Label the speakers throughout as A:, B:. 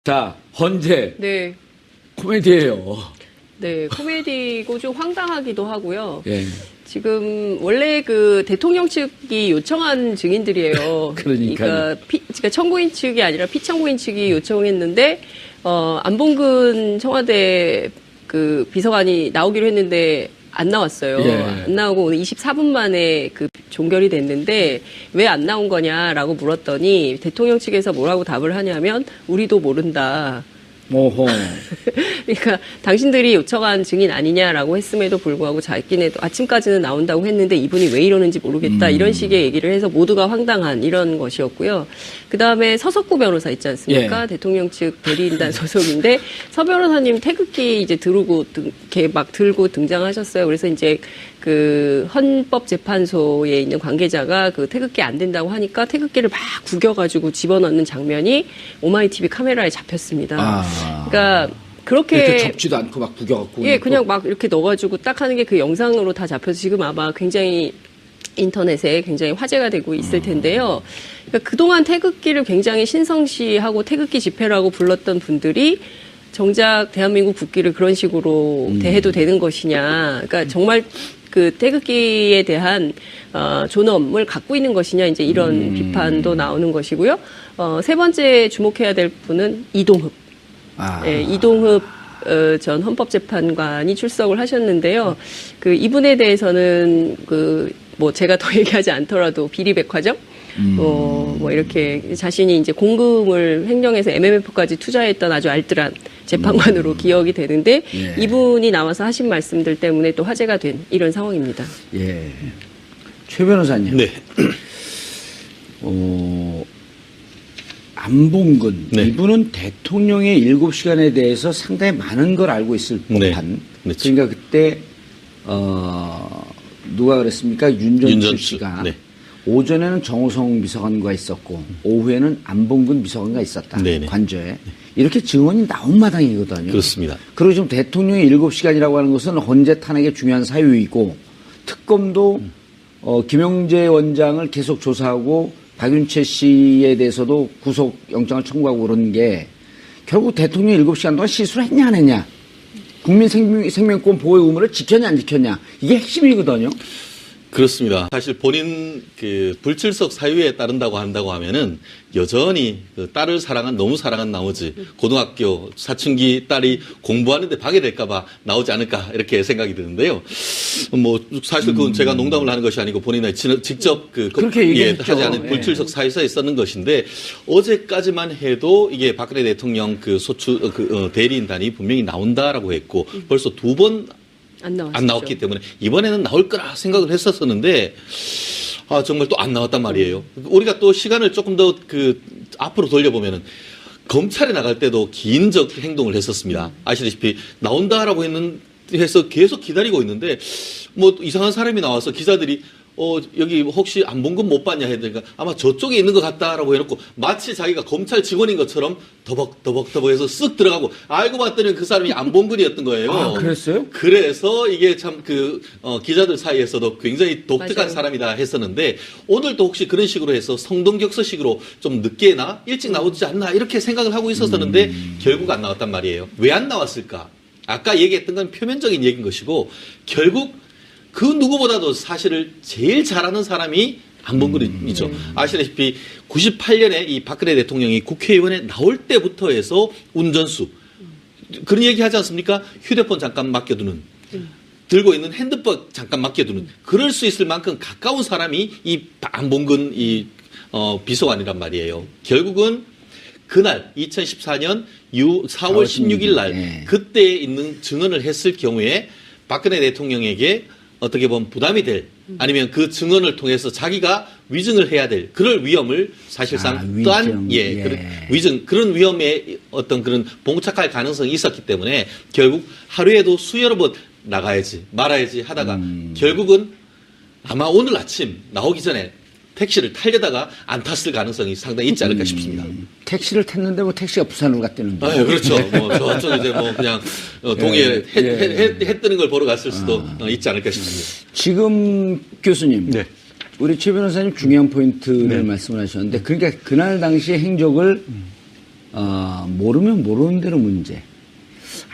A: 자, 헌재.
B: 네.
A: 코미디예요.
B: 네, 코미디고 좀 황당하기도 하고요.
A: 예.
B: 지금 원래 그 대통령 측이 요청한 증인들이에요.
A: 그러니까요.
B: 그러니까 청구인 측이 아니라 피청구인 측이 요청했는데 안봉근 청와대 그 비서관이 나오기로 했는데 안 나왔어요.
A: 예.
B: 안 나오고 오늘 24분 만에 그 종결이 됐는데 왜 안 나온 거냐라고 물었더니 대통령 측에서 뭐라고 답을 하냐면 우리도 모른다.
A: 오호.
B: 그러니까 당신들이 요청한 증인 아니냐라고 했음에도 불구하고 자기네도 아침까지는 나온다고 했는데 이분이 왜 이러는지 모르겠다 이런 식의 얘기를 해서 모두가 황당한 이런 것이었고요. 그다음에 서석구 변호사 있지 않습니까?
A: 예.
B: 대통령 측 대리인단 소속인데 서 변호사님 태극기 이제 이렇게 막 들고 등장하셨어요. 그래서 이제 그 헌법재판소에 있는 관계자가 그 태극기 안 된다고 하니까 태극기를 막 구겨가지고 집어넣는 장면이 오마이TV 카메라에 잡혔습니다. 그러니까 그렇게
A: 이렇게 접지도 않고 막 구겨갖고.
B: 예, 그냥 막 이렇게 넣어가지고 딱 하는 게 그 영상으로 다 잡혀서 지금 아마 굉장히 인터넷에 굉장히 화제가 되고 있을 텐데요. 그러니까 그동안 태극기를 굉장히 신성시하고 태극기 집회라고 불렀던 분들이 정작 대한민국 국기를 그런 식으로 대해도 되는 것이냐. 그러니까 정말 그 태극기에 대한 존엄을 갖고 있는 것이냐 이제 이런 비판도 나오는 것이고요. 세 번째 주목해야 될 분은 이동흡. 예, 이동흡 전 헌법재판관이 출석을 하셨는데요. 그 이분에 대해서는 그 뭐 제가 더 얘기하지 않더라도 비리백화점 뭐 이렇게 자신이 이제 공금을 횡령해서 MMF까지 투자했던 아주 알뜰한 재판관으로 기억이 되는데
A: 예.
B: 이분이 나와서 하신 말씀들 때문에 또 화제가 된 이런 상황입니다.
A: 예. 최 변호사님.
C: 네.
A: 안봉근.
C: 네.
A: 이분은 대통령의 7시간에 대해서 상당히 많은 걸 알고 있을
C: 네.
A: 법한.
C: 그렇죠.
A: 그러니까 그때 누가 그랬습니까? 윤전추 씨가
C: 네.
A: 오전에는 정호성 비서관과 있었고 오후에는 안봉근 비서관과 있었다.
C: 네네.
A: 관저에. 이렇게 증언이 나온 마당이거든요.
C: 그렇습니다.
A: 그리고 지금 대통령의 7시간이라고 하는 것은 헌재 탄핵의 중요한 사유이고 특검도 김영재 원장을 계속 조사하고 박윤채 씨에 대해서도 구속영장을 청구하고 그런 게 결국 대통령이 7시간 동안 실수를 했냐 안 했냐. 국민 생명권 보호의 의무를 지켰냐 안 지켰냐. 이게 핵심이거든요.
C: 그렇습니다. 사실 본인 그 불출석 사유에 따른다고 한다고 하면은 여전히 그 딸을 너무 사랑한 나머지 고등학교 사춘기 딸이 공부하는데 방해될까봐 나오지 않을까 이렇게 생각이 드는데요. 뭐 사실 그건 제가 농담을 하는 것이 아니고 본인이 직접
A: 그렇게 얘기했죠.
C: 하지 않은 불출석 사유서에 썼는 것인데 어제까지만 해도 이게 박근혜 대통령 대리인단이 분명히 나온다라고 했고 벌써 두 번 안 나왔기 때문에 이번에는 나올 거라 생각을 했었었는데 정말 또 안 나왔단 말이에요. 우리가 또 시간을 조금 더 앞으로 돌려보면은 검찰에 나갈 때도 기인적 행동을 했었습니다. 아시다시피 나온다라고 해서 계속 기다리고 있는데 뭐 이상한 사람이 나와서 기자들이 여기 혹시 안봉근 못 봤냐 했더니 아마 저쪽에 있는 것 같다라고 해놓고 마치 자기가 검찰 직원인 것처럼 더벅더벅해서 쓱 들어가고 알고 봤더니 그 사람이 안봉근이었던 거예요.
A: 아, 그랬어요?
C: 그래서 이게 참 기자들 사이에서도 굉장히 독특한
B: 맞아요.
C: 사람이다 했었는데 오늘도 혹시 그런 식으로 해서 성동격서식으로 좀 늦게나 일찍 나오지 않나 이렇게 생각을 하고 있었었는데 결국 안 나왔단 말이에요. 왜 안 나왔을까? 아까 얘기했던 건 표면적인 얘기인 것이고 결국 그 누구보다도 사실을 제일 잘하는 사람이 안봉근이죠. 아시다시피 98년에 이 박근혜 대통령이 국회의원에 나올 때부터 해서 운전수 그런 얘기 하지 않습니까? 휴대폰 잠깐 맡겨두는 들고 있는 핸드폰 잠깐 맡겨두는 그럴 수 있을 만큼 가까운 사람이 이 안봉근 비서관이란 말이에요. 결국은 그날 2014년 4월 16일 날
A: 네.
C: 그때 있는 증언을 했을 경우에 박근혜 대통령에게 어떻게 보면 부담이 될 아니면 그 증언을 통해서 자기가 위증을 해야 될 그럴 위험을 사실상 또한 위증 그런 위험에 어떤 그런 봉착할 가능성이 있었기 때문에 결국 하루에도 수여러 번 나가야지 말아야지 하다가 결국은 아마 오늘 아침 나오기 전에 택시를 타려다가 안 탔을 가능성이 상당히 있지 않을까 싶습니다.
A: 택시를 탔는데 뭐 택시가 부산으로 갔다는 거예요.
C: 그렇죠. 뭐 저쪽 이제 뭐 그냥 동해에 해 뜨는 걸 보러 갔을 수도 있지 않을까 싶습니다.
A: 지금 교수님,
C: 네.
A: 우리 최 변호사님 중요한 포인트를 말씀을 하셨는데, 그러니까 그날 당시 행적을 모르면 모르는 대로 문제,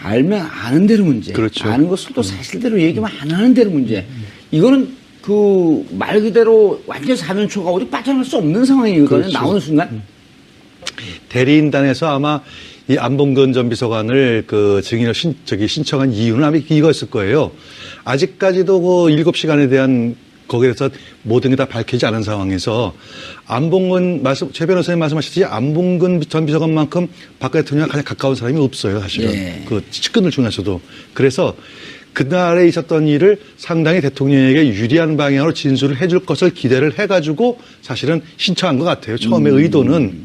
A: 알면 아는 대로 문제,
D: 그렇죠.
A: 아는 것을 또 사실대로 얘기하면 안 하는 대로 문제. 이거는 그 말 그대로 완전 사면초가 어디 빠져나갈 수 없는 상황이거든요.
D: 그렇죠.
A: 나오는 순간.
D: 대리인단에서 아마 이 안봉근 전 비서관을 그 증인을 신청한 이유는 아마 이거였을 거예요. 아직까지도 그 7시간에 대한 거기에서 모든 게 다 밝히지 않은 상황에서 안봉근 최 변호사님 말씀하셨듯이 안봉근 전 비서관만큼 박 대통령과 가장 가까운 사람이 없어요, 사실은.
A: 예.
D: 그 측근들 중에서도. 그래서 그날에 있었던 일을 상당히 대통령에게 유리한 방향으로 진술을 해줄 것을 기대를 해가지고 사실은 신청한 것 같아요. 처음에 의도는.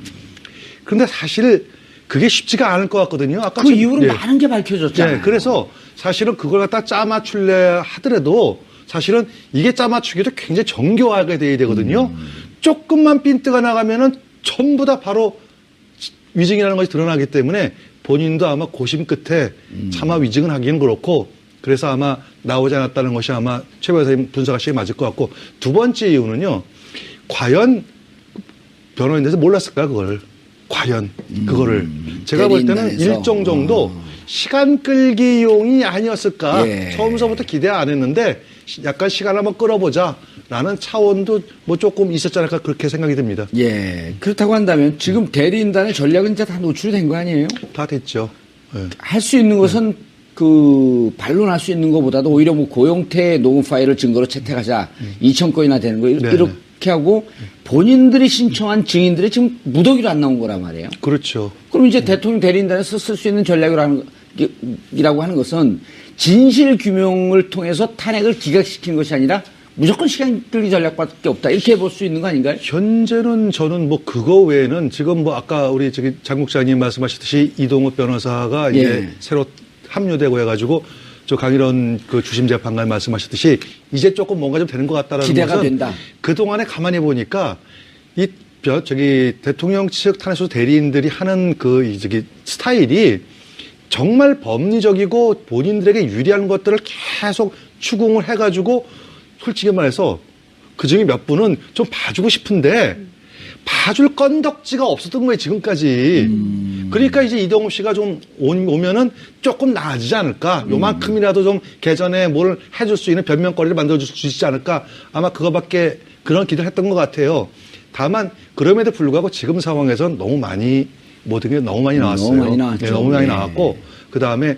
D: 그런데 사실 그게 쉽지가 않을 것 같거든요. 아까
A: 그 이후로 많은 게 밝혀졌잖아요.
D: 네, 그래서 사실은 그걸 갖다 짜맞출래 하더라도 사실은 이게 짜맞추기도 굉장히 정교하게 돼야 되거든요. 조금만 핀트가 나가면은 전부 다 바로 위증이라는 것이 드러나기 때문에 본인도 아마 고심 끝에 차마 위증은 하기는 그렇고 그래서 아마 나오지 않았다는 것이 아마 최 변호사님 분석하시기 맞을 것 같고 두 번째 이유는요. 과연 변호인에 대해서 몰랐을까 그걸. 과연 그거를 제가 볼 때는
A: 대리인단에서.
D: 일정 정도 시간 끌기용이 아니었을까.
A: 예.
D: 처음서부터 기대 안 했는데 약간 시간 한번 끌어보자라는 차원도 뭐 조금 있었지 않을까 그렇게 생각이 듭니다.
A: 예. 그렇다고 한다면 지금 대리인단의 전략은 이제 다 노출이 된 거 아니에요?
D: 다 됐죠. 예.
A: 할 수 있는 것은 그 반론할 수 있는 것보다도 오히려 뭐 고용태 녹음 파일을 증거로 채택하자 2천 건이나 되는 거
D: 네.
A: 이렇게 하고 본인들이 신청한 증인들이 지금 무더기로 안 나온 거란 말이에요.
D: 그렇죠.
A: 그럼 이제 대통령 대리인단에서 쓸 수 있는 전략이라고 하는 것은 진실 규명을 통해서 탄핵을 기각시키는 것이 아니라 무조건 시간 끌기 전략밖에 없다. 이렇게 볼 수 있는 거 아닌가요?
D: 현재는 저는 뭐 그거 외에는 지금 뭐 아까 우리 장 국장님 말씀하셨듯이 이동욱 변호사가
A: 예.
D: 이제 새로 합류되고 해가지고 저 강일원 그 주심 재판관 말씀하셨듯이 이제 조금 뭔가 좀 되는 것 같다라는
A: 기대가
D: 것은
A: 된다.
D: 그 동안에 가만히 보니까 대통령 측 탄핵소 대리인들이 하는 스타일이 정말 법리적이고 본인들에게 유리한 것들을 계속 추궁을 해가지고 솔직히 말해서 그중에 몇 분은 좀 봐주고 싶은데 봐줄 건덕지가 없었던 거예요, 지금까지. 그러니까 이제 이동욱 씨가 좀 오면은 조금 나아지지 않을까. 요만큼이라도 좀 개전에 뭘 해줄 수 있는 변명거리를 만들어줄 수 있지 않을까. 아마 그거밖에 그런 기대를 했던 것 같아요. 다만 그럼에도 불구하고 지금 상황에서는 너무 많이 모든 게 너무 많이 나왔어요.
A: 너무 많이 나왔죠.
D: 네, 너무 많이
A: 네.
D: 나왔고 그다음에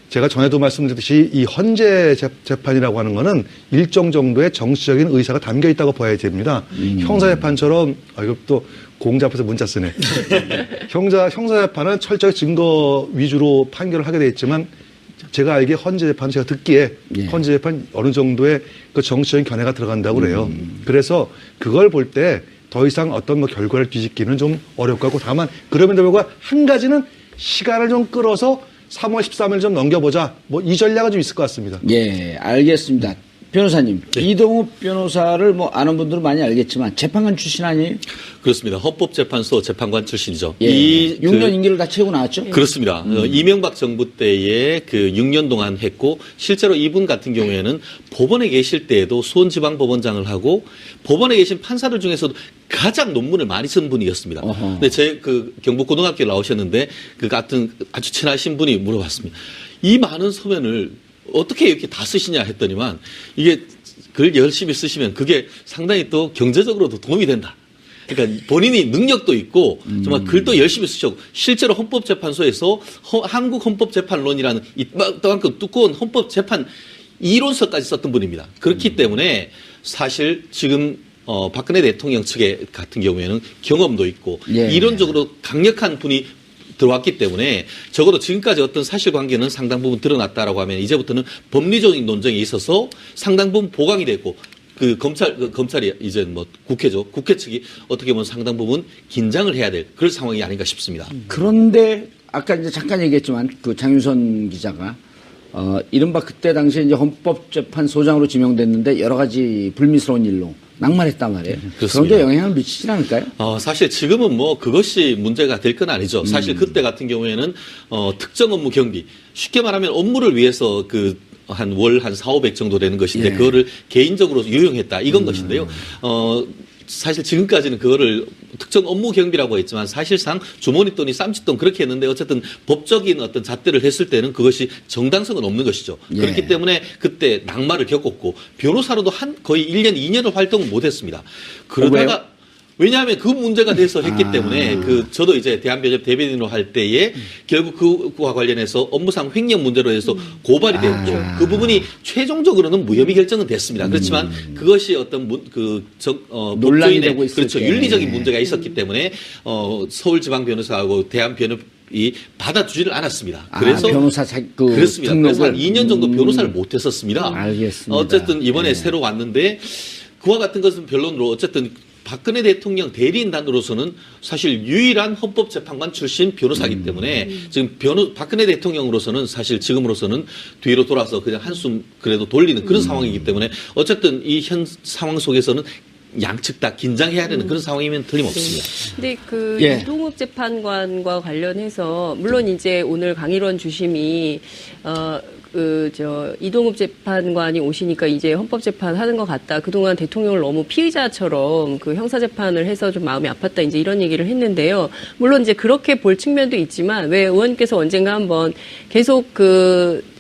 D: 제가 전에도 말씀드렸듯이 이 헌재 재판이라고 하는 거는 일정 정도의 정치적인 의사가 담겨 있다고 봐야 됩니다. 형사재판처럼 이것도 공자 앞에서 문자 쓰네. 형사재판은 철저히 증거 위주로 판결을 하게 돼 있지만 제가 알기에 헌재재판 제가 듣기에
A: 예.
D: 헌재재판 어느 정도의 그 정치적인 견해가 들어간다고 그래요. 그래서 그걸 볼 때 더 이상 어떤 뭐 결과를 뒤집기는 좀 어려울 것 같고 다만 그럼에도 불구하고 한 가지는 시간을 좀 끌어서 3월 13일 좀 넘겨보자. 뭐 이 전략은 좀 있을 것 같습니다.
A: 예, 알겠습니다. 변호사님, 이동욱 변호사를 뭐 아는 분들은 많이 알겠지만 재판관 출신 아니에요?
C: 그렇습니다. 헌법재판소 재판관 출신이죠.
A: 예. 6년 임기를 다 채우고 나왔죠?
C: 그렇습니다. 이명박 정부 때에 그 6년 동안 했고 실제로 이분 같은 경우에는 법원에 계실 때에도 수원지방법원장을 하고 법원에 계신 판사들 중에서도 가장 논문을 많이 쓴 분이었습니다.
A: 어허.
C: 근데 제 그 경북고등학교 나오셨는데 그 같은 아주 친하신 분이 물어봤습니다. 이 많은 서면을 어떻게 이렇게 다 쓰시냐 했더니만 이게 글 열심히 쓰시면 그게 상당히 또 경제적으로도 도움이 된다. 그러니까 본인이 능력도 있고 정말 글도 열심히 쓰셨고 실제로 헌법재판소에서 한국 헌법재판론이라는 이만큼 두꺼운 헌법재판 이론서까지 썼던 분입니다. 그렇기 때문에 사실 지금 박근혜 대통령 측에 같은 경우에는 경험도 있고
A: 예.
C: 이론적으로 강력한 분이 들어왔기 때문에 적어도 지금까지 어떤 사실관계는 상당 부분 드러났다라고 하면 이제부터는 법리적인 논쟁에 있어서 상당 부분 보강이 됐고 검찰이 이제 뭐 국회죠. 국회 측이 어떻게 보면 상당 부분 긴장을 해야 될 그런 상황이 아닌가 싶습니다.
A: 그런데 아까 이제 잠깐 얘기했지만 그 장윤선 기자가 이른바 그때 당시에 이제 헌법재판소장으로 지명됐는데 여러 가지 불미스러운 일로 낙마했단 말이에요.
C: 그렇습니다.
A: 그런데 영향을 미치진 않을까요?
C: 사실 지금은 뭐 그것이 문제가 될 건 아니죠. 사실 그때 같은 경우에는 특정 업무 경비 쉽게 말하면 업무를 위해서 한 월 한 4, 500 정도 되는 것인데
A: 예.
C: 그거를 개인적으로 유용했다 이건 것인데요. 사실 지금까지는 그거를 특정 업무 경비라고 했지만 사실상 주머니 돈이 쌈짓돈 그렇게 했는데 어쨌든 법적인 어떤 잣대를 했을 때는 그것이 정당성은 없는 것이죠.
A: 예.
C: 그렇기 때문에 그때 낙마를 겪었고 변호사로도 거의 1년, 2년을 활동을 못했습니다. 그러다가 왜냐하면 그 문제가 돼서 했기 때문에 저도 이제 대한변협 대변인으로 할 때에 결국 그와 관련해서 업무상 횡령 문제로 해서 고발이 되었고 그 부분이 최종적으로는 무혐의 결정은 됐습니다. 그렇지만 그것이 어떤
A: 논란이
C: 법조인의
A: 되고 있을
C: 그렇죠
A: 때.
C: 윤리적인 문제가 있었기 때문에 서울지방변호사하고 대한변협이 받아주지를 않았습니다. 그래서
A: 변호사
C: 그렇습니다. 그래서 한 2년 정도 변호사를
A: 음.
C: 못했었습니다.
A: 알겠습니다.
C: 어쨌든 이번에
A: 예.
C: 새로 왔는데 그와 같은 것은 변론으로 어쨌든 박근혜 대통령 대리인단으로서는 사실 유일한 헌법재판관 출신 변호사이기 때문에 지금 박근혜 대통령으로서는 사실 지금으로서는 뒤로 돌아서 그냥 한숨 그래도 돌리는 그런 상황이기 때문에 어쨌든 이 현 상황 속에서는 양측 다 긴장해야 되는 그런 상황이면 틀림없습니다.
B: 근데 그
A: 예.
B: 이동욱 재판관과 관련해서 물론 이제 오늘 강일원 주심이 이동욱 재판관이 오시니까 이제 헌법재판 하는 것 같다. 그동안 대통령을 너무 피의자처럼 그 형사재판을 해서 좀 마음이 아팠다. 이제 이런 얘기를 했는데요. 물론 이제 그렇게 볼 측면도 있지만 왜 의원님께서 언젠가 한번 계속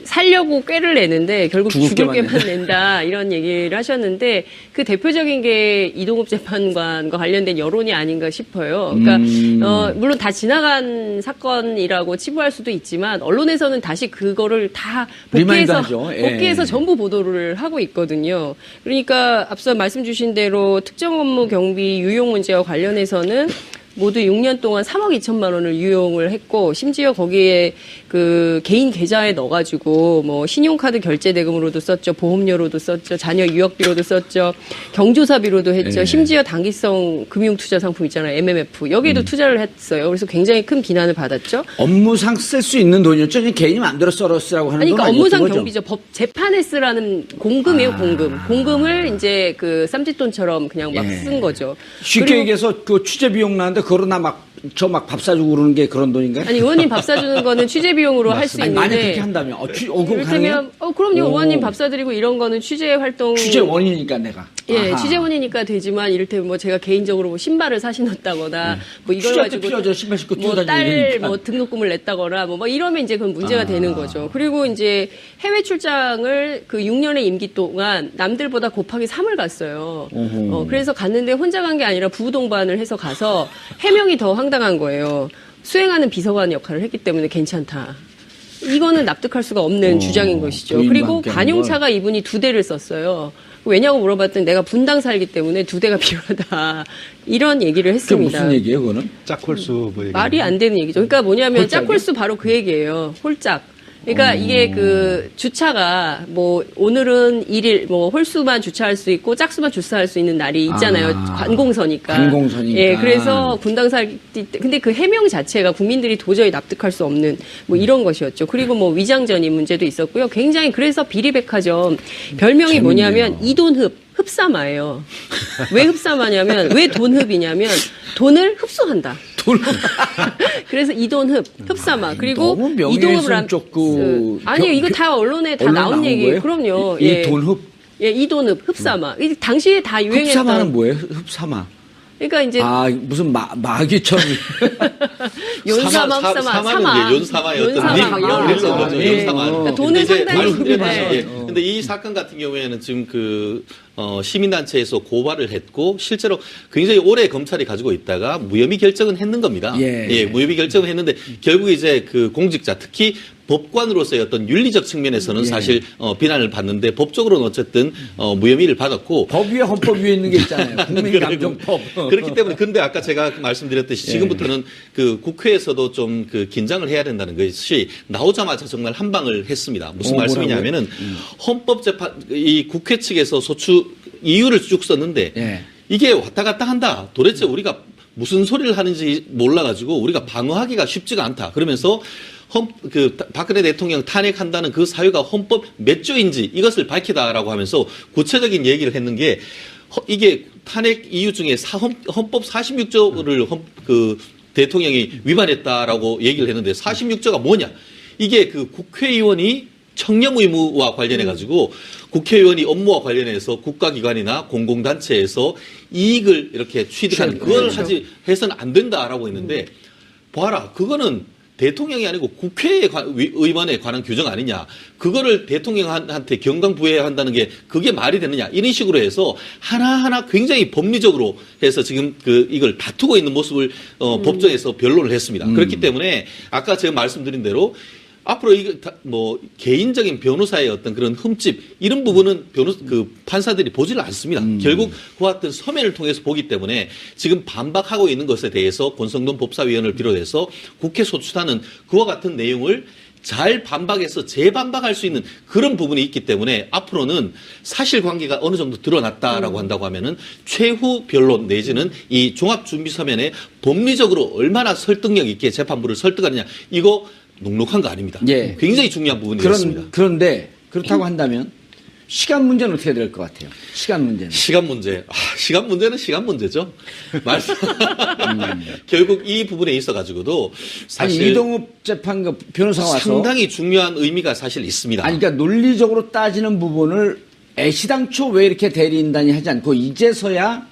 B: 살려고 꾀를 내는데 결국 죽을 꾀만 낸다 이런 얘기를 하셨는데 그 대표적인 게 이동욱 재판관과 관련된 여론이 아닌가 싶어요. 그러니까 물론 다 지나간 사건이라고 치부할 수도 있지만 언론에서는 다시 그거를 다 복귀해서 전부 보도를 하고 있거든요. 그러니까 앞서 말씀 주신 대로 특정 업무 경비 유용 문제와 관련해서는 모두 6년 동안 3억 2천만 원을 유용을 했고 심지어 거기에 그 개인 계좌에 넣어가지고 뭐 신용카드 결제 대금으로도 썼죠, 보험료로도 썼죠, 자녀 유학비로도 썼죠, 경조사비로도 했죠.
A: 네.
B: 심지어 단기성 금융투자 상품 있잖아요, MMF 여기에도 투자를 했어요. 그래서 굉장히 큰 비난을 받았죠.
A: 업무상 쓸 수 있는 돈이었죠. 그냥 개인이 만들어 쓰라고 하는
B: 아니,
A: 건
B: 그러니까
A: 아니었던
B: 업무상
A: 거죠.
B: 경비죠. 재판에 쓰라는 공금이에요, 공금. 공금을 이제 그 쌈짓돈처럼 그냥 막 쓴 거죠.
A: 쉽게
B: 그리고
A: 얘기해서 그 취재 비용 나는데 그거로 나 막 밥 사주고 그러는 게 그런 돈인가요?
B: 아니, 의원님 밥 사주는 거는 취재 비용으로 할 수
A: 아니,
B: 있는데.
A: 만약 그렇게 한다면 그거 가능해요?
B: 이를테면, 그럼요.
A: 오.
B: 의원님 밥 사드리고 이런 거는 취재 활동.
A: 취재원이니까 내가.
B: 예,
A: 아하.
B: 취재원이니까 되지만 이를테면 뭐 제가 개인적으로 뭐 신발을 사신었다거나 뭐 이걸
A: 취재할 때
B: 가지고
A: 필요하죠. 신발 신고
B: 뭐
A: 뛰어다니는
B: 딸
A: 일이니까.
B: 뭐 등록금을 냈다거나 뭐 이러면 이제 그건 문제가 되는 거죠. 그리고 이제 해외 출장을 그 6년의 임기 동안 남들보다 곱하기 3을 갔어요. 그래서 갔는데 혼자 간 게 아니라 부부 동반을 해서 가서 해명이 더 황당한 거예요. 수행하는 비서관 역할을 했기 때문에 괜찮다. 이거는 납득할 수가 없는 주장인 것이죠.
A: 부인과
B: 그리고
A: 함께
B: 관용차가 이분이 2대를 썼어요. 왜냐고 물어봤더니 내가 분당살기 때문에 2대가 필요하다. 이런 얘기를
A: 그게
B: 했습니다.
A: 무슨 얘기예요, 그거는?
D: 짝홀수 뭐 얘기.
B: 말이 안 되는 얘기죠. 그러니까 뭐냐면
A: 홀짝이요?
B: 짝홀수 바로 그 얘기예요. 홀짝. 그러니까 이게 그 주차가 뭐 오늘은 1일 뭐 홀수만 주차할 수 있고 짝수만 주차할 수 있는 날이 있잖아요. 관공서니까.
A: 관공서니까.
B: 예, 그래서 분당살기 때 근데 그 해명 자체가 국민들이 도저히 납득할 수 없는 뭐 이런 것이었죠. 그리고 뭐 위장전입 문제도 있었고요. 굉장히 그래서 비리백화점 별명이
A: 재밌네요.
B: 뭐냐면 이돈흡. 흡사마예요. 왜 흡사마냐면 왜 돈흡이냐면 돈을 흡수한다. 그래서 이돈흡, 흡사마. 그리고
A: 너무
B: 이동흡을
A: 명예훼손 쪽
B: 아니요, 이거 다 언론에 다
A: 언론
B: 나온
A: 나온
B: 얘기예요.
A: 거예요?
B: 그럼요.
A: 이
B: 예.
A: 돈흡?
B: 예, 이돈흡, 흡사마. 이 당시에 다
A: 흡사마는
B: 유행했던.
A: 뭐예요? 흡사마.
B: 그러니까 이제
A: 무슨 마귀처럼.
B: 연사마, 흡사마, 사마.
C: 연사마의 어떤
B: 연사마 막 이런
C: 릴런
B: 거죠.
C: 거죠.
B: 예.
C: 연사마.
B: 그러니까 돈을
C: 근데 이제
B: 상당히
A: 흡입이
B: 네.
A: 많아요.
C: 근데 이 사건 같은 경우에는 지금 시민단체에서 고발을 했고 실제로 굉장히 오래 검찰이 가지고 있다가 무혐의 결정은 했는 겁니다.
A: 예.
C: 무혐의 결정을 했는데 결국 이제 그 공직자 특히 법관으로서의 어떤 윤리적 측면에서는
A: 예.
C: 사실 비난을 받는데 법적으로는 어쨌든 무혐의를 받았고
A: 법 위에 헌법 위에 있는 게 있잖아요. 국민감정법.
C: 그렇기 때문에 근데 아까 제가 말씀드렸듯이 지금부터는 그 국회에서도 좀 그 긴장을 해야 된다는 것이 나오자마자 정말 한 방을 했습니다. 무슨 말씀이냐면은 헌법재판 이 국회 측에서 소추 이유를 쭉 썼는데
A: 예.
C: 이게 왔다 갔다 한다. 도대체 우리가 무슨 소리를 하는지 몰라가지고 우리가 방어하기가 쉽지가 않다. 그러면서 박근혜 대통령 탄핵한다는 그 사유가 헌법 몇 조인지 이것을 밝히다라고 하면서 구체적인 얘기를 했는 게 이게 탄핵 이유 중에 헌법 46조를 대통령이 위반했다라고 얘기를 했는데 46조가 뭐냐? 이게 그 국회의원이 청렴 의무와 관련해 가지고 국회의원이 업무와 관련해서 국가기관이나 공공단체에서 이익을 이렇게 취득하는 그걸 하지 해서는 안 된다라고 했는데 봐라 그거는 대통령이 아니고 국회의원에 관한 규정 아니냐. 그거를 대통령한테 경강부회해야 한다는 게 그게 말이 되느냐. 이런 식으로 해서 하나하나 굉장히 법리적으로 해서 지금 이걸 다투고 있는 모습을 법정에서 변론을 했습니다. 그렇기 때문에 아까 제가 말씀드린 대로 앞으로 이거 뭐 개인적인 변호사의 어떤 그런 흠집 이런 부분은 판사들이 보지를 않습니다. 결국 그와 같은 서면을 통해서 보기 때문에 지금 반박하고 있는 것에 대해서 권성동 법사위원을 비롯해서 국회 소추단은 그와 같은 내용을 잘 반박해서 재반박할 수 있는 그런 부분이 있기 때문에 앞으로는 사실관계가 어느 정도 드러났다라고 한다고 하면은 최후 변론 내지는 이 종합준비서면에 법리적으로 얼마나 설득력 있게 재판부를 설득하느냐 이거 녹록한 거 아닙니다.
A: 예.
C: 굉장히 중요한 부분이었습니다.
A: 그런데 그렇다고 한다면 시간 문제는 어떻게 될 것 같아요? 시간 문제는.
C: 시간 문제. 시간 문제는 시간 문제죠. 말씀. 결국 이 부분에 있어 가지고도 사실
A: 아니 이동욱 재판관 변호사가 와서
C: 상당히 중요한 의미가 사실 있습니다.
A: 아니 그러니까 논리적으로 따지는 부분을 애시당초 왜 이렇게 대리인단이 하지 않고 이제서야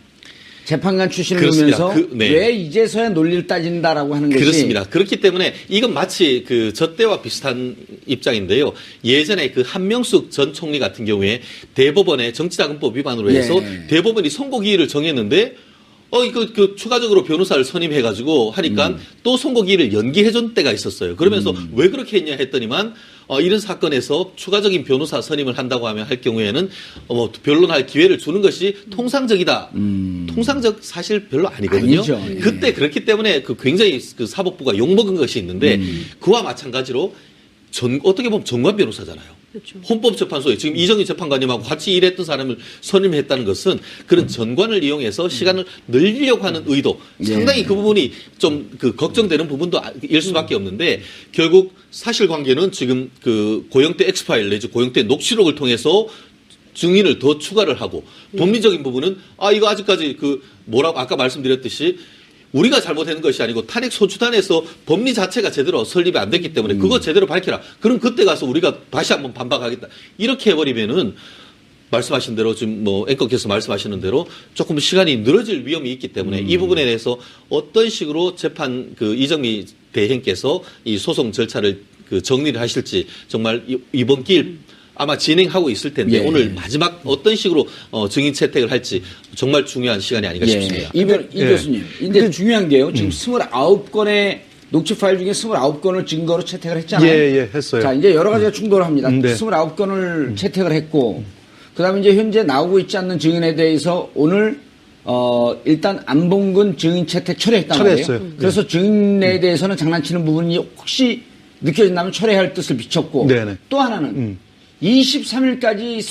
A: 재판관 출신을
C: 그렇습니다.
A: 보면서 왜 이제서야 논리를 따진다라고 하는 것이
C: 그렇습니다. 그렇기 때문에 이건 마치 저 때와 비슷한 입장인데요. 예전에 한명숙 전 총리 같은 경우에 대법원의 정치자금법 위반으로 해서 대법원이 선고기일을 정했는데 이거 추가적으로 변호사를 선임해가지고 하니까 또 선고기일을 연기해준 때가 있었어요. 그러면서 왜 그렇게 했냐 했더니만 이런 사건에서 추가적인 변호사 선임을 한다고 하면 할 경우에는 변론할 기회를 주는 것이 통상적이다. 통상적 사실 별로 아니거든요.
A: 아니죠. 예.
C: 그때 그렇기 때문에 굉장히 사법부가 욕먹은 것이 있는데 그와 마찬가지로 어떻게 보면 정관 변호사잖아요.
B: 그렇죠.
C: 헌법재판소에 지금 이정희 재판관님하고 같이 일했던 사람을 선임했다는 것은 그런 전관을 이용해서 시간을 늘리려고 하는 의도 상당히 그 부분이 좀 걱정되는 부분도 일 수밖에 없는데 결국 사실관계는 지금 고영태 엑스파일 내지 고영태 녹취록을 통해서 증인을 더 추가를 하고 법리적인 부분은 이거 아직까지 뭐라고 아까 말씀드렸듯이 우리가 잘못한 것이 아니고 탄핵 소추단에서 법리 자체가 제대로 설립이 안 됐기 때문에 그거 제대로 밝혀라. 그럼 그때 가서 우리가 다시 한번 반박하겠다. 이렇게 해버리면은 말씀하신 대로 지금 앵커께서 말씀하시는 대로 조금 시간이 늘어질 위험이 있기 때문에 이 부분에 대해서 어떤 식으로 재판 이정미 대행께서 이 소송 절차를 정리를 하실지 정말 이번 길 아마 진행하고 있을 텐데 오늘 마지막 어떤 식으로 증인 채택을 할지 정말 중요한 시간이 아닌가 싶습니다.
A: 이 교수님. 근데 중요한 게요. 지금 29건의 녹취 파일 중에 29건을 증거로 채택을 했잖아요.
D: 예, 했어요.
A: 자, 이제 여러 가지가 충돌을 합니다. 29건을 채택을 했고 그다음에 이제 현재 나오고 있지 않는 증인에 대해서 오늘 일단 안봉근 증인 채택 철회했단
D: 철회했어요.
A: 말이에요. 그래서 증인에 대해서는 장난치는 부분이 혹시 느껴진다면 철회할 뜻을 비췄고 또 하나는 23일까지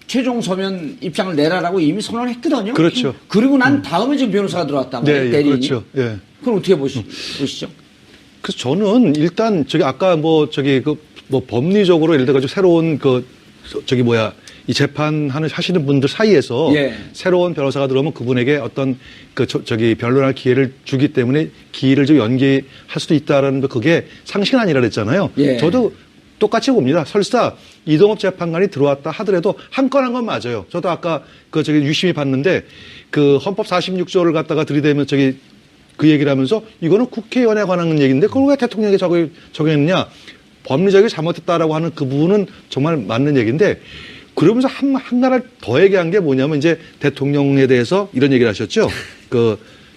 A: 최종 서면 입장을 내라라고 이미 선언을 했거든요.
D: 그렇죠.
A: 그리고 난 다음에 지금 변호사가 들어왔단 말이에요. 대리인이.
D: 그렇죠. 예.
A: 그럼 어떻게 보시죠?
D: 그래서 저는 일단 아까 법리적으로 예를 들어가지고 새로운 이 하시는 분들 사이에서 새로운 변호사가 들어오면 그분에게 어떤 변론할 기회를 주기 때문에 기일을 좀 연기할 수도 있다라는 그게 상식은 아니라 그랬잖아요. 저도 똑같이 봅니다. 설사 이동욱 재판관이 들어왔다 하더라도 한 건 한 건 맞아요. 저도 아까 유심히 봤는데 헌법 46조를 갖다가 들이대면 그 얘기를 하면서 이거는 국회의원에 관한 얘기인데 그걸 왜 대통령에게 적용했느냐. 법리적이 잘못했다라고 하는 그 부분은 정말 맞는 얘기인데 그러면서 하나를 더 얘기한 게 뭐냐면 이제 대통령에 대해서 이런 얘기를 하셨죠.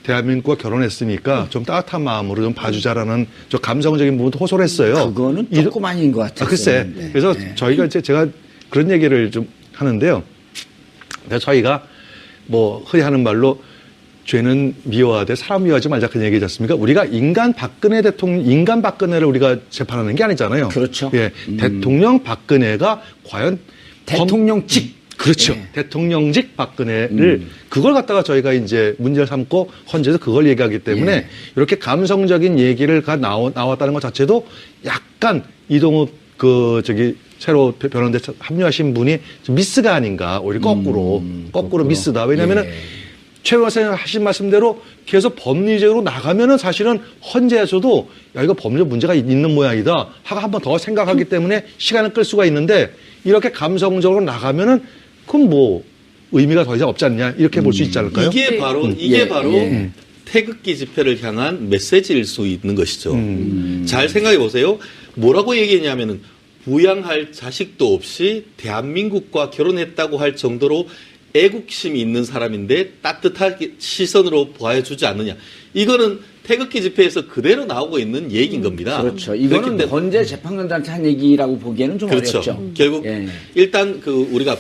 D: 대한민국과 결혼했으니까 좀 따뜻한 마음으로 좀 봐주자라는 좀 감성적인 부분도 호소를 했어요.
A: 그거는 조금 아닌 것 같아요.
D: 글쎄. 그래서 저희가 제가 그런 얘기를 좀 하는데요. 저희가 흔히 하는 말로 죄는 미워하되 사람 미워하지 말자 그런 얘기지 않습니까? 우리가 인간 박근혜를 우리가 재판하는 게 아니잖아요.
A: 그렇죠.
D: 예. 대통령 박근혜가 과연
A: 대통령직
D: 그렇죠. 대통령직 박근혜를 그걸 갖다가 저희가 이제 문제를 삼고 헌재에서 그걸 얘기하기 때문에 이렇게 감성적인 얘기를 나왔다는 것 자체도 약간 이동욱 새로 변호인데 합류하신 분이 좀 미스가 아닌가 오히려 거꾸로 미스다. 왜냐하면은 최 변호사님 하신 말씀대로 계속 법리적으로 나가면은 사실은 헌재에서도 야, 이거 법리적 문제가 있는 모양이다 하고 한 번 더 생각하기 때문에 시간을 끌 수가 있는데 이렇게 감성적으로 나가면은 그건 뭐 의미가 더 이상 없지 않냐 이렇게 볼 수 있지 않을까요?
C: 이게
B: 네.
C: 바로 태극기 집회를 향한 메시지일 수 있는 것이죠. 잘 생각해 보세요. 뭐라고 얘기했냐면은 부양할 자식도 없이 대한민국과 결혼했다고 할 정도로 애국심이 있는 사람인데 따뜻하게 시선으로 보여주지 않느냐. 이거는 태극기 집회에서 그대로 나오고 있는 얘기인 겁니다.
A: 그렇죠. 이거는
C: 그렇기
A: 헌재 재판관들한테 한 얘기라고 보기에는 좀
C: 그렇죠.
A: 어렵죠.
C: 결국
A: 예.
C: 일단 우리가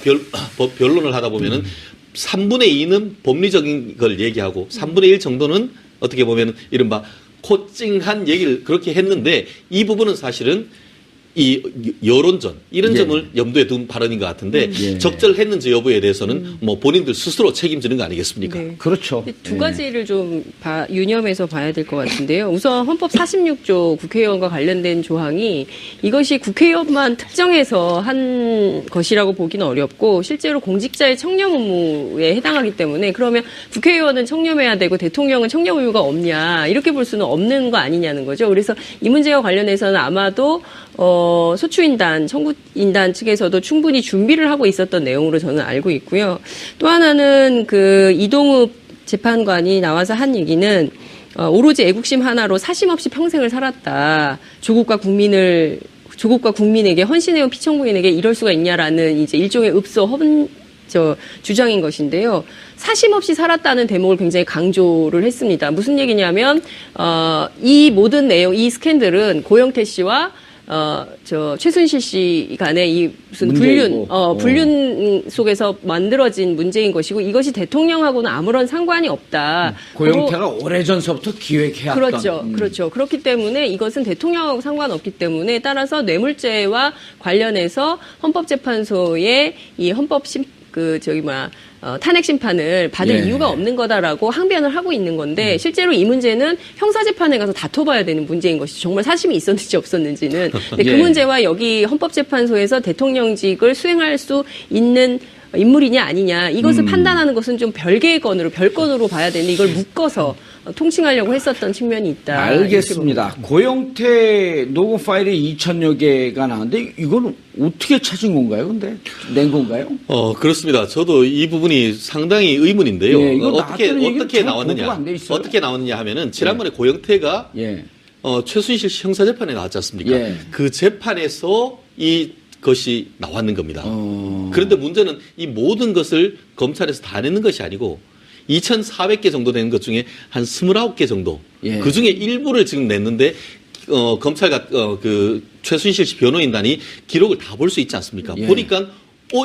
C: 변론을 하다 보면은 3분의 2는 법리적인 걸 얘기하고 3분의 1 정도는 어떻게 보면 이른바 코칭한 얘기를 그렇게 했는데 이 부분은 사실은 이 여론전 이런
A: 예.
C: 점을 염두에 둔 발언인 것 같은데
A: 예.
C: 적절했는지 여부에 대해서는 뭐 본인들 스스로 책임지는 거 아니겠습니까?
B: 네.
A: 그렇죠.
B: 두 가지를 좀 유념해서 봐야 될 것 같은데요. 우선 헌법 46조 국회의원과 관련된 조항이 이것이 국회의원만 특정해서 한 것이라고 보기는 어렵고 실제로 공직자의 청렴 의무에 해당하기 때문에 그러면 국회의원은 청렴해야 되고 대통령은 청렴 의무가 없냐 이렇게 볼 수는 없는 거 아니냐는 거죠. 그래서 이 문제와 관련해서는 아마도 소추인단, 청구인단 측에서도 충분히 준비를 하고 있었던 내용으로 저는 알고 있고요. 또 하나는 이동욱 재판관이 나와서 한 얘기는 오로지 애국심 하나로 사심 없이 평생을 살았다. 조국과 국민에게 헌신해온 피청구인에게 이럴 수가 있냐라는 이제 일종의 주장인 것인데요. 사심 없이 살았다는 대목을 굉장히 강조를 했습니다. 무슨 얘기냐면 이 모든 내용, 이 스캔들은 고영태 씨와 최순실 씨 간의 이 무슨 불륜 속에서 만들어진 문제인 것이고 이것이 대통령하고는 아무런 상관이 없다.
A: 고영태가 오래전서부터 기획해왔던.
B: 그렇죠. 그렇죠. 그렇기 때문에 이것은 대통령하고 상관없기 때문에 따라서 뇌물죄와 관련해서 헌법재판소의 이 탄핵 심판을 받을
A: 예.
B: 이유가 없는 거다라고 항변을 하고 있는 건데 실제로 이 문제는 형사재판에 가서 다퉈봐야 되는 문제인 것이죠. 정말 사심이 있었는지 없었는지는. 근데 그
A: 예.
B: 문제와 여기 헌법재판소에서 대통령직을 수행할 수 있는 인물이냐 아니냐 이것을 판단하는 것은 좀 별건으로 봐야 되는데 이걸 묶어서 통칭하려고 했었던 측면이 있다.
A: 알겠습니다. 고영태 녹음 파일이 2,000여 개가 나왔는데 이건 어떻게 찾은 건가요? 근데 낸 건가요?
C: 그렇습니다. 저도 이 부분이 상당히 의문인데요.
A: 예, 이거
C: 어떻게
A: 보도가 안 돼 있어요?
C: 어떻게 나왔느냐 하면은 지난번에 고영태가
A: 예.
C: 최순실 씨 형사재판에 나왔지 않습니까?
A: 예.
C: 그 재판에서 이것이 나왔는 겁니다. 그런데 문제는 이 모든 것을 검찰에서 다 내는 것이 아니고 2,400개 정도 되는 것 중에 한 29개 정도.
A: 예.
C: 그 중에 일부를 지금 냈는데 검찰과 최순실 씨 변호인단이 기록을 다 볼 수 있지 않습니까?
A: 예.
C: 보니까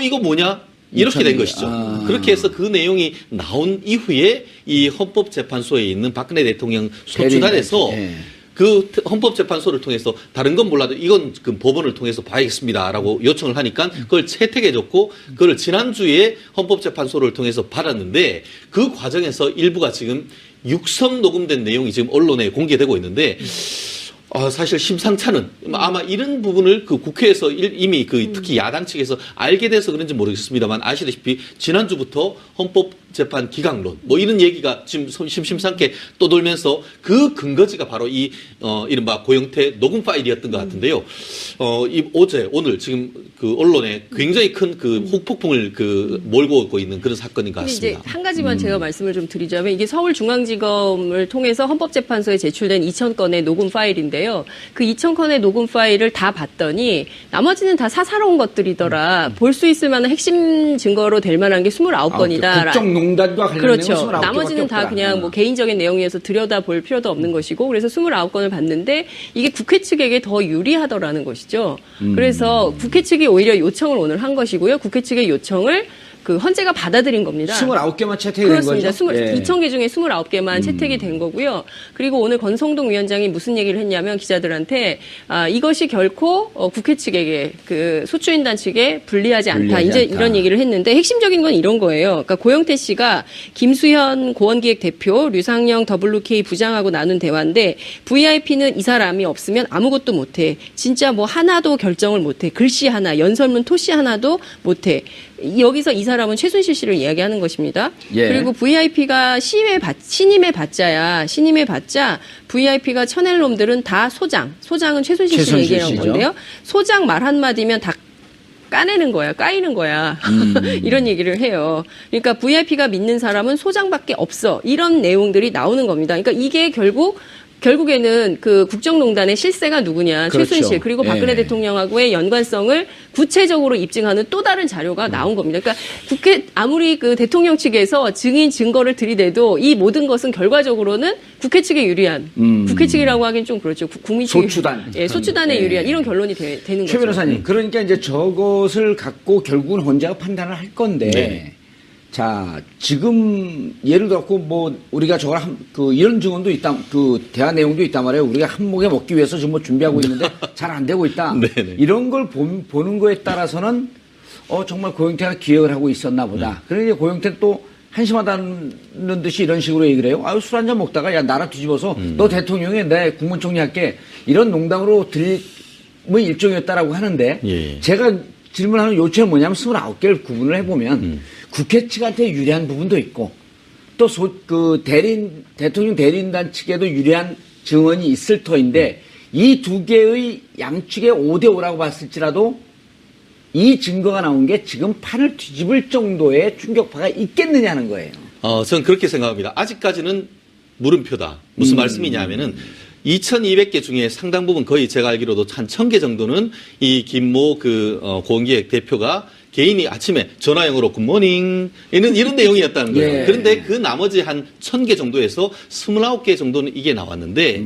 C: 이거 뭐냐? 이렇게 된 것이죠. 그렇게 해서 그 내용이 나온 이후에 이 헌법재판소에 있는 박근혜 대통령 소추단에서
A: 예.
C: 그 헌법재판소를 통해서 다른 건 몰라도 이건 그 법원을 통해서 봐야겠습니다라고 요청을 하니까 그걸 채택해줬고 그걸 지난주에 헌법재판소를 통해서 받았는데 그 과정에서 일부가 지금 육성 녹음된 내용이 지금 언론에 공개되고 있는데 사실 심상찮은 아마 이런 부분을 그 국회에서 이미 특히 야당 측에서 알게 돼서 그런지 모르겠습니다만 아시다시피 지난주부터 헌법재판 기각론 뭐 이런 얘기가 지금 심심찮게 떠돌면서 그 근거지가 바로 이 이른바 고영태 녹음 파일이었던 것 같은데요. 오늘 지금 그 언론에 굉장히 큰 그 후폭풍을 몰고 오고 있는 그런 사건인 것
B: 근데
C: 같습니다.
B: 이제 한 가지만 제가 말씀을 좀 드리자면 이게 서울중앙지검을 통해서 헌법재판소에 제출된 2,000건의 녹음 파일인데요. 그 2,000건의 녹음 파일을 다 봤더니 나머지는 다 사사로운 것들이더라. 볼 수 있을 만한 핵심 증거로 될 만한 게 29건이다.
A: 국정농단과 관련된
B: 그렇죠.
A: 29개밖에
B: 나머지는 다
A: 없더라.
B: 그냥 뭐 개인적인 내용이어서 들여다볼 필요도 없는 것이고 그래서 29건을 봤는데 이게 국회 측에게 더 유리하더라는 것이죠. 그래서 국회 측이 오히려 요청을 오늘 한 것이고요. 국회 측의 요청을 헌재가 받아들인 겁니다.
A: 29개만 채택이 된
B: 그렇습니다.
A: 거죠?
B: 2,000개 중에 29개만 채택이 된 거고요. 그리고 오늘 권성동 위원장이 무슨 얘기를 했냐면 기자들한테 이것이 결코 국회 측에게 소추인단 측에 불리하지 않다. 이제
A: 않다.
B: 이런 얘기를 했는데 핵심적인 건 이런 거예요. 그러니까 고영태 씨가 김수현 고원기획 대표, 류상영 WK 부장하고 나눈 대화인데 VIP는 이 사람이 없으면 아무것도 못해. 진짜 뭐 하나도 결정을 못해. 글씨 하나, 연설문 토시 하나도 못해. 여기서 이 사람은 최순실 씨를 이야기하는 것입니다.
A: 예.
B: 그리고 VIP가 신임해 봤자 VIP가 쳐낼 놈들은 다 소장은 최순실 씨
A: 최순실
B: 얘기하는
A: 씨죠.
B: 건데요. 소장 말 한마디면 다 까내는 거야, 까이는 거야. 이런 얘기를 해요. 그러니까 VIP가 믿는 사람은 소장밖에 없어. 이런 내용들이 나오는 겁니다. 그러니까 이게 결국에는 그 국정농단의 실세가 누구냐,
A: 그렇죠.
B: 최순실 그리고 박근혜
A: 예.
B: 대통령하고의 연관성을 구체적으로 입증하는 또 다른 자료가 나온 겁니다. 그러니까 아무리 그 대통령 측에서 증인 증거를 들이대도 이 모든 것은 결과적으로는 국회 측에 유리한, 국회 측이라고 하긴 좀 그렇죠. 국민 측
A: 소추단.
B: 예, 소추단에
A: 예.
B: 유리한 이런 결론이 되는
A: 최
B: 거죠.
A: 변호사님, 그러니까 이제 저것을 갖고 결국은 헌재가 판단을 할 건데,
C: 네.
A: 자, 지금 예를 들어서 뭐 우리가 저걸 이런 증언도 있다, 그 대화 내용도 있단 말이에요. 우리가 한 목에 먹기 위해서 지금 뭐 준비하고 있는데 잘 안 되고 있다.
C: 네네.
A: 이런 걸 보는 거에 따라서는 정말 고영태가 기획을 하고 있었나 보다. 그러니까 고영태는 또 한심하다는 듯이 이런 식으로 얘기를 해요. 술 한잔 먹다가 야 나라 뒤집어서 너 대통령이 내 국무총리 할게. 이런 농담으로 들리면 일종이었다라고 하는데
C: 예.
A: 제가 질문하는 요체는 뭐냐면 29개를 구분을 해보면 국회 측한테 유리한 부분도 있고 또 대통령 대리인단 측에도 유리한 증언이 있을 터인데 이 두 개의 양측의 5대5라고 봤을지라도 이 증거가 나온 게 지금 판을 뒤집을 정도의 충격파가 있겠느냐는 거예요.
C: 저는 그렇게 생각합니다. 아직까지는 물음표다. 무슨 말씀이냐면은 2,200개 중에 상당 부분 거의 제가 알기로도 한 1,000개 정도는 이 김모 고은기획 대표가 개인이 아침에 전화형으로 굿모닝 이런 내용이었다는 거예요.
A: 예.
C: 그런데 그 나머지 한 1,000개 정도에서 29개 정도는 이게 나왔는데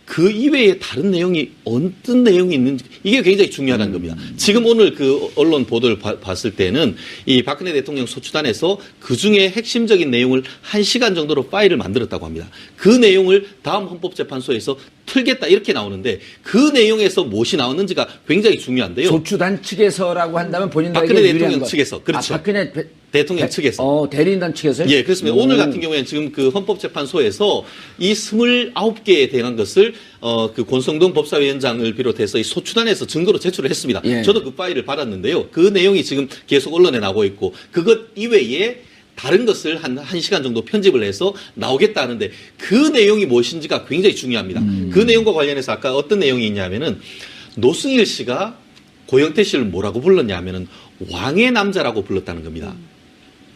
C: 그 이외에 다른 내용이 어떤 내용이 있는지 이게 굉장히 중요하다는 겁니다. 지금 오늘 그 언론 보도를 봤을 때는 이 박근혜 대통령 소추단에서 그 중에 핵심적인 내용을 1시간 정도로 파일을 만들었다고 합니다. 그 내용을 다음 헌법재판소에서 틀겠다 이렇게 나오는데 그 내용에서 무엇이 나왔는지가 굉장히 중요한데요.
A: 소추단 측에서라고 한다면 본인들에게
C: 박근혜
A: 유리한
C: 대통령
A: 것.
C: 측에서 그렇죠.
A: 박근혜
C: 대통령 측에서.
A: 대리인단 측에서요?
C: 예, 그렇습니다. 오늘 같은 경우에는 지금 그 헌법재판소에서 이 29개에 대한 것을 그 권성동 법사위원장을 비롯해서 이 소추단에서 증거로 제출을 했습니다.
A: 예.
C: 저도 그 파일을 받았는데요. 그 내용이 지금 계속 언론에 나오고 있고 그것 이외에 다른 것을 한 1시간 정도 편집을 해서 나오겠다 하는데 그 내용이 무엇인지가 굉장히 중요합니다. 그 내용과 관련해서 아까 어떤 내용이 있냐면은 노승일 씨가 고영태 씨를 뭐라고 불렀냐 하면은 왕의 남자라고 불렀다는 겁니다.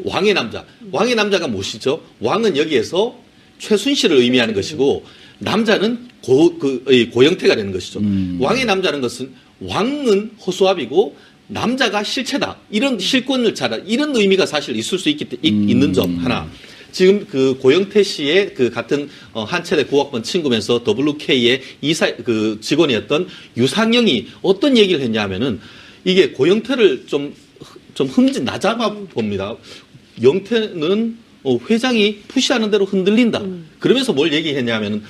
C: 왕의 남자. 왕의 남자가 무엇이죠? 왕은 여기에서 최순실을 의미하는 것이고 남자는 고영태가 되는 것이죠. 왕의 남자는 것은 왕은 허수아비고 남자가 실체다. 이런 실권을 잘하 이런 의미가 사실 있을 수 있는 점 하나. 지금 그 고영태 씨의 그 같은 한 차례 고학번 친구면서 WK의 그 직원이었던 유상영이 어떤 얘기를 했냐면은 이게 고영태를 좀 낮아봐 봅니다. 영태는 회장이 푸시하는 대로 흔들린다. 그러면서 뭘 얘기했냐면은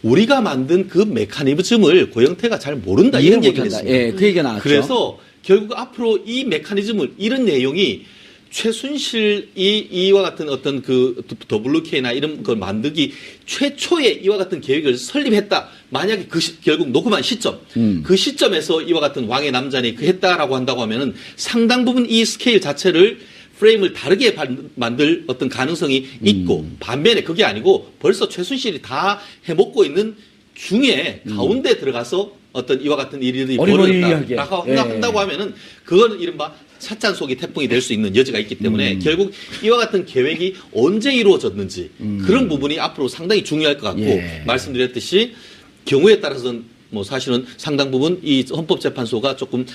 C: 우리가 만든 그 메커니즘을 고영태가 잘 모른다. 이런 얘기를 했습니다.
A: 예, 그 얘기가 나왔죠.
C: 그래서 결국 앞으로 이 메커니즘을 이런 내용이 최순실 이와 같은 어떤 그 WK나 이런 걸 만들기 최초에 이와 같은 계획을 설립했다. 만약에 결국 녹음한 시점, 그 시점에서 이와 같은 왕의 남자니 했다라고 한다고 하면은 상당 부분 이 스케일 자체를 프레임을 다르게 만들 어떤 가능성이 있고 반면에 그게 아니고 벌써 최순실이 다 해먹고 있는 중에 가운데 들어가서 어떤 이와 같은 일들이 벌어졌다라고 한다고 하면은 그거는 이른바 찻잔 속이 태풍이 될 수 있는 여지가 있기 때문에 결국 이와 같은 계획이 언제 이루어졌는지 그런 부분이 앞으로 상당히 중요할 것 같고 말씀드렸듯이 경우에 따라서는 뭐 사실은 상당 부분 이 헌법재판소가 조금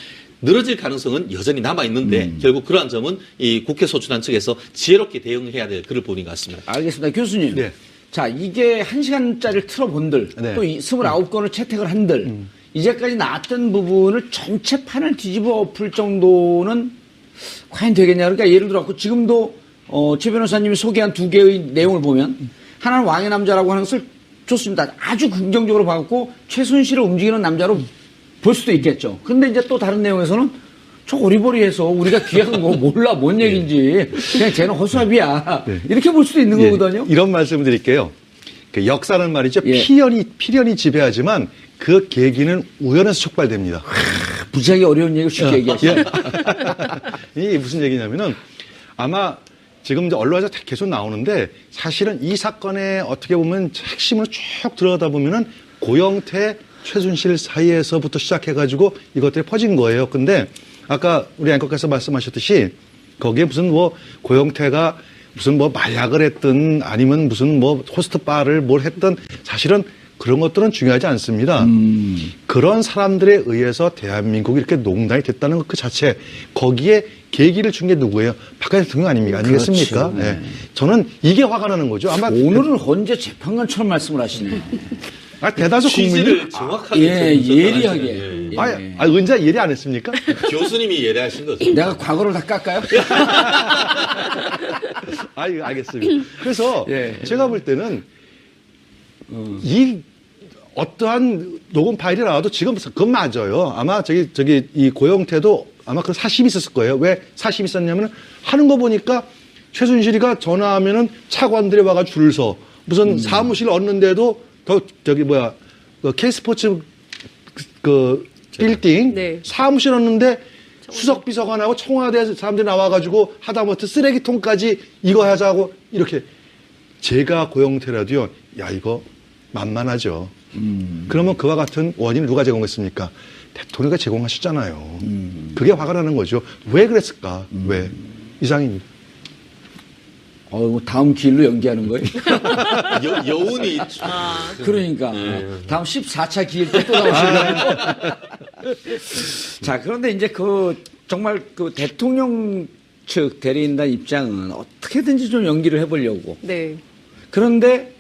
C: 늘어질 가능성은 여전히 남아 있는데 결국 그러한 점은 이 국회 소추단 측에서 지혜롭게 대응해야 될 그런 부분인 것 같습니다.
A: 알겠습니다. 교수님.
D: 네.
A: 자, 이게 1시간짜리를 틀어본들,
D: 네.
A: 또 29건을 채택을 한들, 이제까지 나왔던 부분을 전체 판을 뒤집어 엎을 정도는 과연 되겠냐. 그러니까 예를 들어, 지금도, 최 변호사님이 소개한 두 개의 내용을 보면, 하나는 왕의 남자라고 하는 것을 좋습니다. 아주 긍정적으로 봐갖고, 최순실을 움직이는 남자로 볼 수도 있겠죠. 근데 이제 또 다른 내용에서는, 저 오리버리해서 우리가 귀한 거 몰라, 뭔 얘기인지, 그냥 쟤는 허수아비야. 이렇게 볼 수도 있는 거거든요.
D: 이런 말씀을 드릴게요. 그 역사는 말이죠.
A: 예.
D: 필연이 지배하지만 그 계기는 우연에서 촉발됩니다.
A: 부지하기 어려운 얘기를 쉽게 얘기하시죠.
D: 이게 무슨 얘기냐면은 아마 지금 이제 언론에서 계속 나오는데 사실은 이 사건에 어떻게 보면 핵심을 쭉 들어가다 보면은 고영태, 최순실 사이에서부터 시작해가지고 이것들이 퍼진 거예요. 근데 아까 우리 앵커께서 말씀하셨듯이 거기에 무슨 뭐 고영태가 무슨 뭐 마약을 했든 아니면 무슨 뭐 호스트 바를 뭘 했든 사실은 그런 것들은 중요하지 않습니다. 그런 사람들에 의해서 대한민국이 이렇게 농단이 됐다는 것 그 자체 거기에 계기를 준 게 누구예요? 박근혜 대통령 아니겠습니까?
A: 그렇죠.
D: 네. 저는 이게 화가 나는 거죠. 아마
A: 오늘은 헌재 재판관처럼 말씀을 하시네.
D: 대다수 국민이
C: 취지를 정확하게
A: 예리하게.
C: 예.
D: 은자 예리 안 했습니까?
C: 교수님이 예리하신 거죠.
A: 내가 과거를 다 깎아요?
D: 알겠습니다. 그래서
A: 예.
D: 제가 볼 때는 이 어떠한 녹음 파일이 나와도 지금 그건 맞아요. 아마 이 고영태도 아마 그 사심이 있었을 거예요. 왜 사심이 있었냐면 하는 거 보니까 최순실이가 전화하면은 차관들이 와가 줄을 서 무슨 사무실 얻는데도 그 K스포츠 그 빌딩
B: 네.
D: 사무실 얻는데 수석 비서관하고 청와대 사람들이 나와가지고 하다못해 쓰레기통까지 이거 하자고 이렇게 제가 고영태라도요. 야 이거 만만하죠. 그러면 그와 같은 원인을 누가 제공했습니까? 대통령이 제공하셨잖아요. 그게 화가 나는 거죠. 왜 그랬을까? 왜? 이상입니다.
A: 뭐 다음 기일로 연기하는 거예요?
C: 여운이
A: 그러니까 다음 14차 기일 때 또 나오시려고. 자, 그런데 이제 정말 대통령 측 대리인단 입장은 어떻게든지 좀 연기를 해보려고.
B: 네.
A: 그런데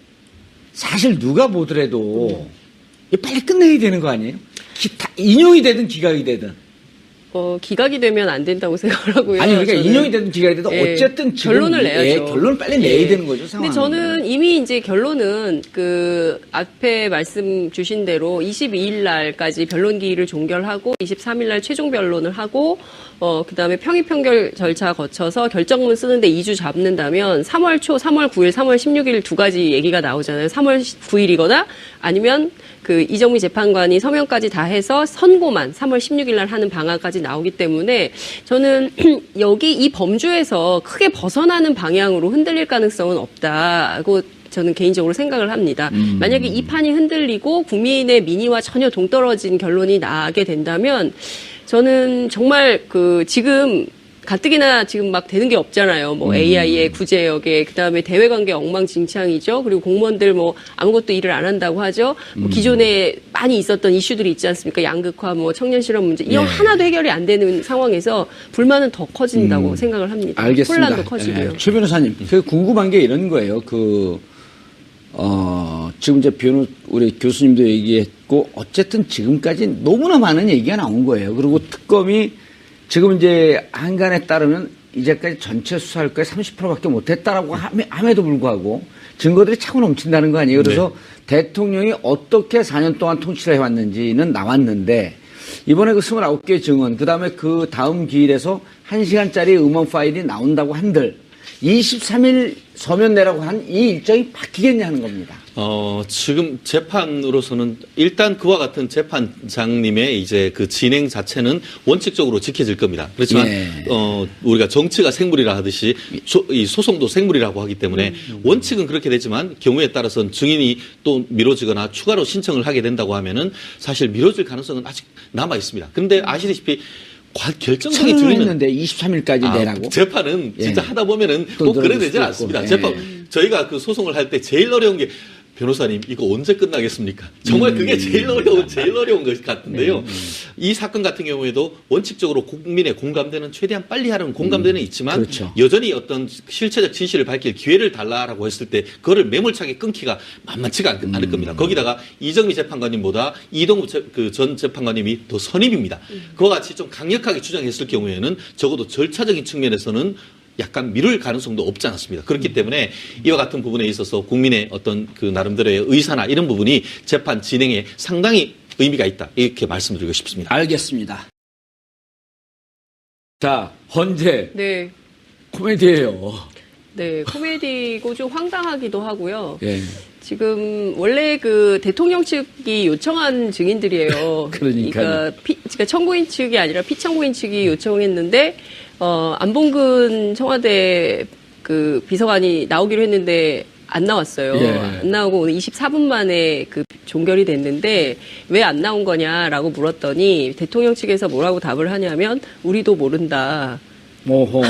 A: 사실 누가 보더라도 이거 빨리 끝내야 되는 거 아니에요? 인용이 되든 기각이 되든.
B: 기각이 되면 안 된다고 생각을 하고요.
A: 아니, 그러니까
B: 저는.
A: 인용이 되든 기각이 되든
B: 예,
A: 어쨌든 지금
B: 결론을 내야죠.
A: 결론을 빨리 내야 되는 거죠, 상황.
B: 근데 저는 이미 이제 결론은 앞에 말씀 주신 대로 22일 날까지 변론 기일을 종결하고 23일 날 최종 변론을 하고 그다음에 평의 판결 절차 거쳐서 결정문 쓰는데 2주 잡는다면 3월 초, 3월 9일, 3월 16일 두 가지 얘기가 나오잖아요. 3월 9일이거나 아니면 이정미 재판관이 서명까지 다 해서 선고만 3월 16일 날 하는 방안까지 나오기 때문에 저는 여기 이 범주에서 크게 벗어나는 방향으로 흔들릴 가능성은 없다고 저는 개인적으로 생각을 합니다. 만약에 이 판이 흔들리고 국민의 민의와 전혀 동떨어진 결론이 나게 된다면 저는 정말 지금 가뜩이나 지금 막 되는 게 없잖아요. 뭐 AI의 구제역에 그다음에 대외관계 엉망진창이죠. 그리고 공무원들 뭐 아무것도 일을 안 한다고 하죠. 뭐 기존에 많이 있었던 이슈들이 있지 않습니까? 양극화, 뭐 청년 실업 문제 이런 하나도 해결이 안 되는 상황에서 불만은 더 커진다고 생각을 합니다.
A: 알겠습니다.
B: 혼란도 커지고요.
A: 최 변호사님, 궁금한 게 이런 거예요. 지금 이제 우리 교수님도 얘기했고 어쨌든 지금까지 너무나 많은 얘기가 나온 거예요. 그리고 특검이 지금 이제 한간에 따르면 이제까지 전체 수사할 거에 30%밖에 못했다라고 함에도 불구하고 증거들이 차고 넘친다는 거 아니에요. 그래서 대통령이 어떻게 4년 동안 통치를 해왔는지는 나왔는데 이번에 29개의 증언, 그다음에 그 다음 기일에서 1시간짜리 음원 파일이 나온다고 한들 23일 서면 내라고 한 이 일정이 바뀌겠냐 하는 겁니다.
C: 지금 재판으로서는 일단 그와 같은 재판장님의 이제 진행 자체는 원칙적으로 지켜질 겁니다. 그렇지만 우리가 정치가 생물이라 하듯이 이 소송도 생물이라고 하기 때문에 원칙은 그렇게 되지만 경우에 따라서는 증인이 또 미뤄지거나 추가로 신청을 하게 된다고 하면은 사실 미뤄질 가능성은 아직 남아 있습니다. 그런데 아시다시피 결정상이
A: 했는데 23일까지 내라고.
C: 재판은 진짜 하다 보면은 꼭 그래 되지 않습니다. 재판 저희가 소송을 할 때 제일 어려운 게 변호사님 이거 언제 끝나겠습니까? 정말 그게 제일 어려운 것 같은데요. 이 사건 같은 경우에도 원칙적으로 국민의 공감대는 최대한 빨리 하려는 공감대는 있지만
A: 그렇죠.
C: 여전히 어떤 실체적 진실을 밝힐 기회를 달라라고 했을 때 그거를 매몰차게 끊기가 만만치가 않을 겁니다. 거기다가 이정미 재판관님보다 이동국 전 재판관님이 더 선임입니다. 그와 같이 좀 강력하게 주장했을 경우에는 적어도 절차적인 측면에서는 약간 미룰 가능성도 없지 않았습니다. 그렇기 때문에 이와 같은 부분에 있어서 국민의 어떤 나름대로의 의사나 이런 부분이 재판 진행에 상당히 의미가 있다. 이렇게 말씀드리고 싶습니다.
A: 알겠습니다. 자, 헌재.
B: 네.
A: 코미디예요.
B: 네, 코미디고 좀 황당하기도 하고요.
A: 예.
B: 지금 원래 대통령 측이 요청한 증인들이에요.
A: 그러니까요.
B: 그러니까 청구인 측이 아니라 피청구인 측이 요청했는데 안봉근 청와대 그 비서관이 나오기로 했는데 안 나왔어요.
A: 예.
B: 안 나오고 오늘 24분 만에 그 종결이 됐는데 왜 안 나온 거냐라고 물었더니 대통령 측에서 뭐라고 답을 하냐면 우리도 모른다.
A: 오호.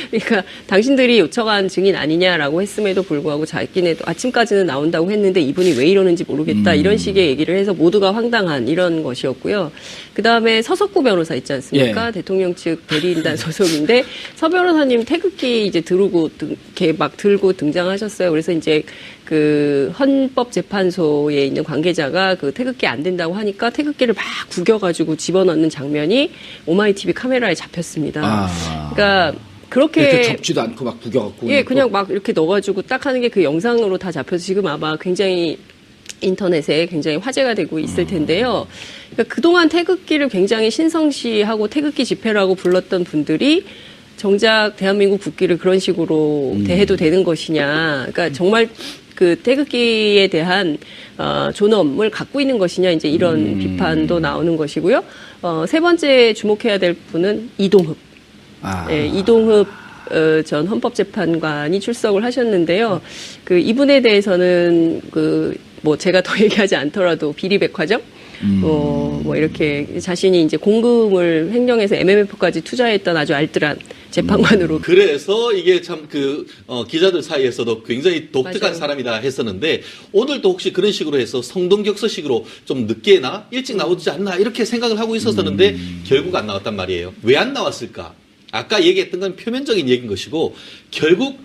B: 그러니까 당신들이 요청한 증인 아니냐라고 했음에도 불구하고 자기네도 아침까지는 나온다고 했는데 이분이 왜 이러는지 모르겠다 이런 식의 얘기를 해서 모두가 황당한 이런 것이었고요. 그다음에 서석구 변호사 있지 않습니까?
A: 예.
B: 대통령 측 대리인단 소속인데 서 변호사님 태극기 이제 이렇게 막 들고 등장하셨어요. 그래서 이제 그 헌법재판소에 있는 관계자가 그 태극기 안 된다고 하니까 태극기를 막 구겨가지고 집어넣는 장면이 오마이TV 카메라에 잡혔습니다. 그러니까
A: 이렇게
B: 그렇게
A: 접지도 않고 막 구겨갖고.
B: 예, 그냥 막 이렇게 넣어가지고 딱 하는 게 그 영상으로 다 잡혀서 지금 아마 굉장히 인터넷에 굉장히 화제가 되고 있을 텐데요. 그러니까 그동안 태극기를 굉장히 신성시하고 태극기 집회라고 불렀던 분들이 정작 대한민국 국기를 그런 식으로 대해도 되는 것이냐. 그러니까 정말 그 태극기에 대한 존엄을 갖고 있는 것이냐 이제 이런 비판도 나오는 것이고요. 세 번째 주목해야 될 분은 이동흡. 네, 이동흡 전 헌법재판관이 출석을 하셨는데요. 그 이분에 대해서는 그 뭐 제가 더 얘기하지 않더라도 비리백화점. 뭐 이렇게 자신이 이제 공금을 횡령해서 MMF까지 투자했던 아주 알뜰한 재판관으로.
C: 그래서 이게 참 기자들 사이에서도 굉장히 독특한
B: 맞아요.
C: 사람이다 했었는데 오늘도 혹시 그런 식으로 해서 성동격서식으로 좀 늦게나 일찍 나오지 않나 이렇게 생각을 하고 있었었는데 결국 안 나왔단 말이에요. 왜 안 나왔을까? 아까 얘기했던 건 표면적인 얘기인 것이고 결국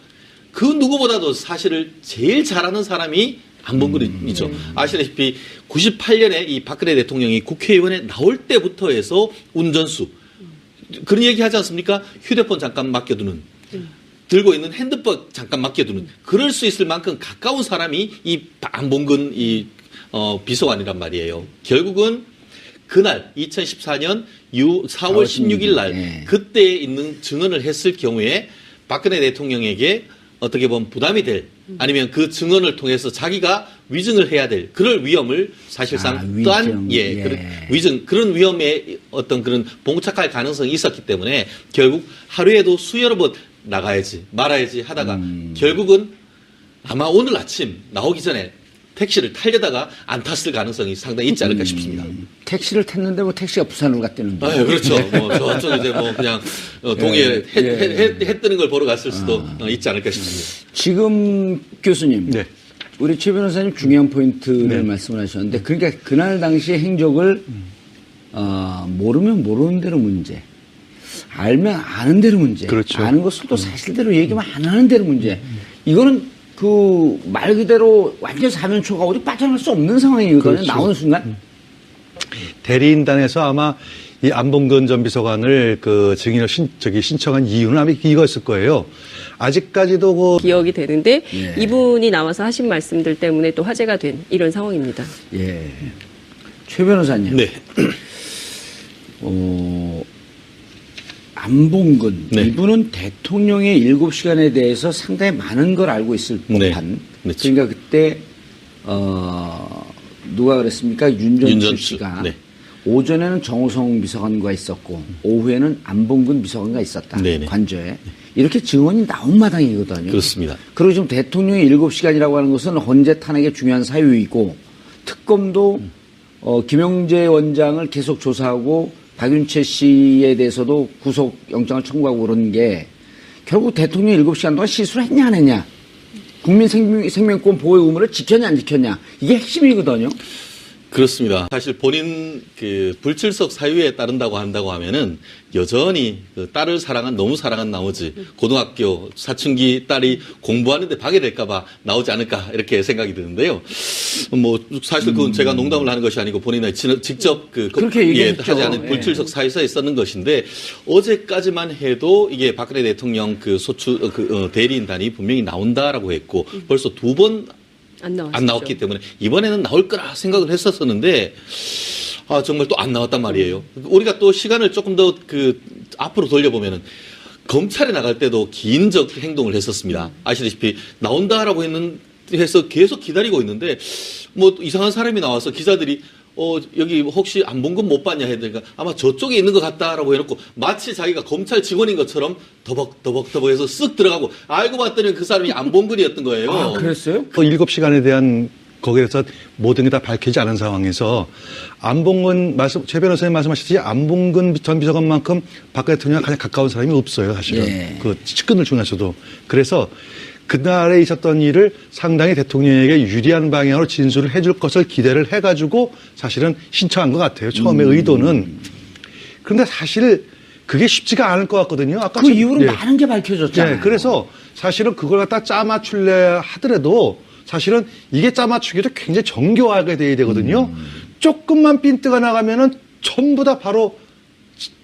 C: 그 누구보다도 사실을 제일 잘하는 사람이 안봉근이죠. 아시다시피 98년에 이 박근혜 대통령이 국회의원에 나올 때부터 해서 운전수 그런 얘기 하지 않습니까? 휴대폰 잠깐 맡겨두는 들고 있는 핸드폰 잠깐 맡겨두는 그럴 수 있을 만큼 가까운 사람이 이 안봉근 비서관이란 말이에요. 결국은 그날 2014년 4월 16일 날
A: 예.
C: 그때 있는 증언을 했을 경우에 박근혜 대통령에게 어떻게 보면 부담이 될 아니면 그 증언을 통해서 자기가 위증을 해야 될 그럴 위험을 사실상
A: 위증.
C: 또한
A: 예.
C: 그런 위증 그런 위험에 어떤 그런 봉착할 가능성이 있었기 때문에 결국 하루에도 수여러 번 나가야지 말아야지 하다가 결국은 아마 오늘 아침 나오기 전에 택시를 타려다가 안 탔을 가능성이 상당히 있지 않을까 싶습니다.
A: 택시를 탔는데 뭐 택시가 부산으로 갔다는데.
C: 아, 그렇죠. 뭐 저쪽 이제 뭐 그냥 동해에 해 뜨는 걸 보러 갔을 수도 있지 않을까 싶습니다.
A: 지금 교수님,
D: 네.
A: 우리 최 변호사님 중요한 포인트를 말씀을 하셨는데, 그러니까 그날 당시의 행적을 모르면 모르는 대로 문제, 알면 아는 대로 문제,
D: 그렇죠.
A: 아는 것을 또 사실대로 얘기하면 안 하는 대로 문제. 이거는 그 말 그대로 완전 사면초가 어디 빠져나갈 수 없는 상황이거든요.
D: 그렇죠.
A: 나오는 순간.
D: 대리인단에서 아마 이 안봉근 전 비서관을 그 증인을 신청한 이유는 아마 이거였을 거예요. 아직까지도 그
B: 기억이 되는데
A: 예.
B: 이분이 나와서 하신 말씀들 때문에 또 화제가 된 이런 상황입니다.
A: 예. 최 변호사님.
C: 네.
A: 안봉근.
C: 네.
A: 이분은 대통령의 7시간에 대해서 상당히 많은 걸 알고 있을
C: 네.
A: 법한.
C: 그렇죠.
A: 그러니까 그때, 누가 그랬습니까? 윤전추
C: 윤전추.
A: 씨가.
C: 네.
A: 오전에는 정호성 비서관과 있었고, 오후에는 안봉근 비서관과 있었다.
C: 네네.
A: 관저에. 이렇게 증언이 나온 마당이거든요.
C: 그렇습니다.
A: 그리고 지금 대통령의 7시간이라고 하는 것은 헌재 탄핵의 중요한 사유이고, 특검도 김영재 원장을 계속 조사하고 박윤채 씨에 대해서도 구속영장을 청구하고 그런 게 결국 대통령이 7시간 동안 실수를 했냐 안 했냐, 국민 생명권 보호 의무를 지켰냐 안 지켰냐, 이게 핵심이거든요.
C: 그렇습니다. 사실 본인 그 불출석 사유에 따른다고 한다고 하면은 여전히 그 딸을 너무 사랑한 나머지 고등학교 사춘기 딸이 공부하는데 방해될까봐 나오지 않을까 이렇게 생각이 드는데요. 뭐 사실 그건 제가 농담을 하는 것이 아니고 본인이 직접
A: 그렇게 얘기했죠.
C: 하지 않은 불출석 사유서에 썼는 것인데 어제까지만 해도 이게 박근혜 대통령 대리인단이 분명히 나온다라고 했고 벌써 2번
B: 안 나왔죠.
C: 안 나왔기 때문에 이번에는 나올 거라 생각을 했었었는데 정말 또 안 나왔단 말이에요. 우리가 또 시간을 조금 더 앞으로 돌려보면은 검찰에 나갈 때도 기인적 행동을 했었습니다. 아시다시피 나온다라고 해서 계속 기다리고 있는데 뭐 이상한 사람이 나와서 기자들이 여기 혹시 안봉근 못 봤냐 했더니까 아마 저쪽에 있는 것 같다라고 해놓고 마치 자기가 검찰 직원인 것처럼 더벅더벅 해서 쓱 들어가고 알고 봤더니 그 사람이 안봉근이었던 거예요.
A: 아, 그랬어요?
D: 그 7시간에 대한 거기에서 모든 게 다 밝히지 않은 상황에서 안봉근 최 변호사님 말씀하셨듯이 안봉근 전 비서관만큼 박 대통령과 가장 가까운 사람이 없어요, 사실은.
A: 예.
D: 그 측근들 중에서도. 그래서 그날에 있었던 일을 상당히 대통령에게 유리한 방향으로 진술을 해줄 것을 기대를 해가지고 사실은 신청한 것 같아요. 처음에 의도는. 그런데 사실 그게 쉽지가 않을 것 같거든요. 아까
A: 그 이후로 많은 게 밝혀졌잖아요.
D: 예, 그래서 사실은 그걸 갖다 짜맞출래 하더라도 사실은 이게 짜맞추기도 굉장히 정교하게 돼야 되거든요. 조금만 핀트가 나가면은 전부 다 바로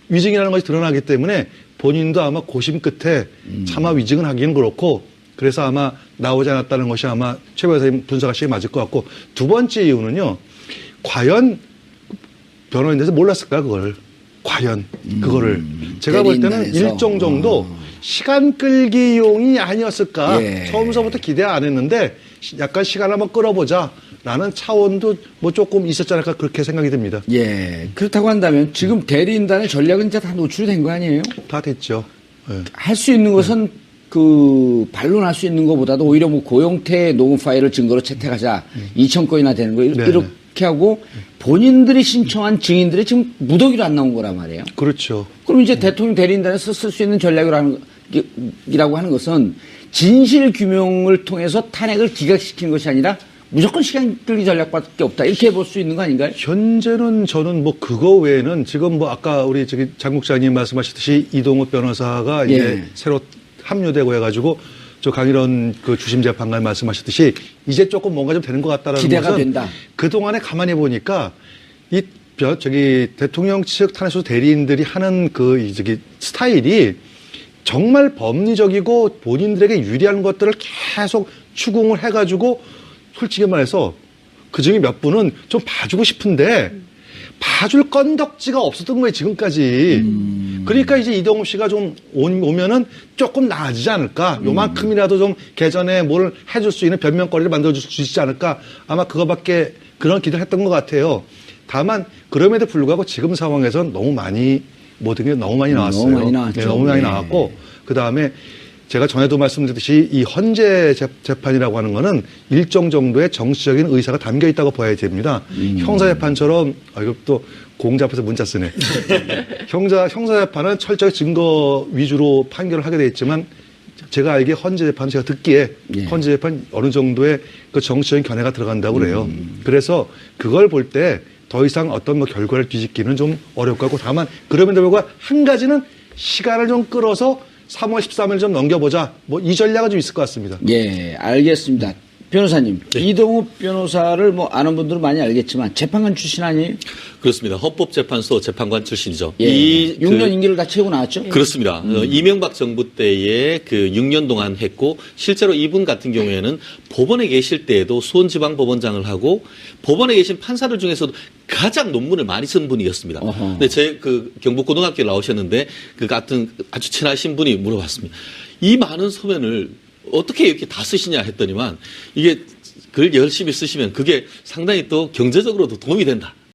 D: 위증이라는 것이 드러나기 때문에 본인도 아마 고심 끝에 차마 위증은 하기는 그렇고 그래서 아마 나오지 않았다는 것이 아마 최 변호사님 분석하시기 맞을 것 같고 두 번째 이유는요. 과연 변호인에 대해서 몰랐을까 그걸. 과연 그거를. 제가 볼 때는
A: 대리인단에서.
D: 일정 정도 시간 끌기용이 아니었을까.
A: 예.
D: 처음서부터 기대 안 했는데 약간 시간 한번 끌어보자. 라는 차원도 뭐 조금 있었지 않을까 그렇게 생각이 듭니다.
A: 예. 그렇다고 한다면 지금 대리인단의 전략은 이제 다 노출된 거 아니에요?
D: 다 됐죠. 예.
A: 할 수 있는 것은 그 반론할 수 있는 것보다도 오히려 뭐 고용태 녹음 파일을 증거로 채택하자 2천 건이나 되는 거
D: 네네.
A: 이렇게 하고 본인들이 신청한 증인들이 지금 무더기로 안 나온 거란 말이에요.
D: 그렇죠.
A: 그럼 이제 대통령 대리인단에서 쓸 수 있는 전략이라고 하는 것은 진실 규명을 통해서 탄핵을 기각시키는 것이 아니라 무조건 시간 끌기 전략밖에 없다. 이렇게 볼 수 있는 거 아닌가요?
D: 현재는 저는 뭐 그거 외에는 지금 뭐 아까 우리 저기 장 국장님 말씀하셨듯이 이동욱 변호사가 이제
A: 예.
D: 새로 합류되고 해가지고 저 강일원 그 주심 재판관 말씀하셨듯이 이제 조금 뭔가 좀 되는 것 같다라는
A: 기대가
D: 것은
A: 된다.
D: 그 동안에 가만히 보니까 저기 대통령 측 탄핵소 대리인들이 하는 그 저기 스타일이 정말 법리적이고 본인들에게 유리한 것들을 계속 추궁을 해가지고 솔직히 말해서 그중에 몇 분은 좀 봐주고 싶은데 봐줄 건덕지가 없었던 거예요, 지금까지. 그러니까 이제 이동욱 씨가 좀 오면은 조금 나아지지 않을까. 요만큼이라도 좀 개전에 뭘 해줄 수 있는 변명거리를 만들어줄 수 있지 않을까. 아마 그거밖에 그런 기대를 했던 것 같아요. 다만 그럼에도 불구하고 지금 상황에서는 너무 많이 모든 게 너무 많이 나왔어요.
A: 너무 많이 나왔죠.
D: 네, 너무 많이
A: 네.
D: 나왔고 그다음에 제가 전에도 말씀드렸듯이 이 헌재 재판이라고 하는 거는 일정 정도의 정치적인 의사가 담겨 있다고 봐야 됩니다. 형사재판처럼, 이거 또 공자 앞에서 문자 쓰네. 형사재판은 철저히 증거 위주로 판결을 하게 돼 있지만 제가 알기에 헌재재판은 제가 듣기에
A: 예.
D: 헌재재판 어느 정도의 그 정치적인 견해가 들어간다고 그래요. 그래서 그걸 볼 때 더 이상 어떤 뭐 결과를 뒤집기는 좀 어려울 것 같고 다만 그럼에도 불구하고 한 가지는 시간을 좀 끌어서 3월 13일 좀 넘겨보자. 뭐 이 전략은 좀 있을 것 같습니다.
A: 예, 알겠습니다. 변호사님,
C: 네.
A: 이동욱 변호사를 뭐 아는 분들은 많이 알겠지만 재판관 출신 아니에요?
C: 그렇습니다. 헌법재판소 재판관 출신이죠.
A: 예.
C: 이
A: 6년 임기를 다 채우고 나왔죠?
C: 그렇습니다. 이명박 정부 때에 그 6년 동안 했고 실제로 이분 같은 경우에는 법원에 계실 때에도 수원지방법원장을 하고 법원에 계신 판사들 중에서도 가장 논문을 많이 쓴 분이었습니다.
A: 어허.
C: 근데 제 그 경북고등학교에 나오셨는데 그 같은 아주 친하신 분이 물어봤습니다. 이 많은 서면을 어떻게 이렇게 다 쓰시냐 했더니만 이게 글 열심히 쓰시면 그게 상당히 또 경제적으로도 도움이 된다.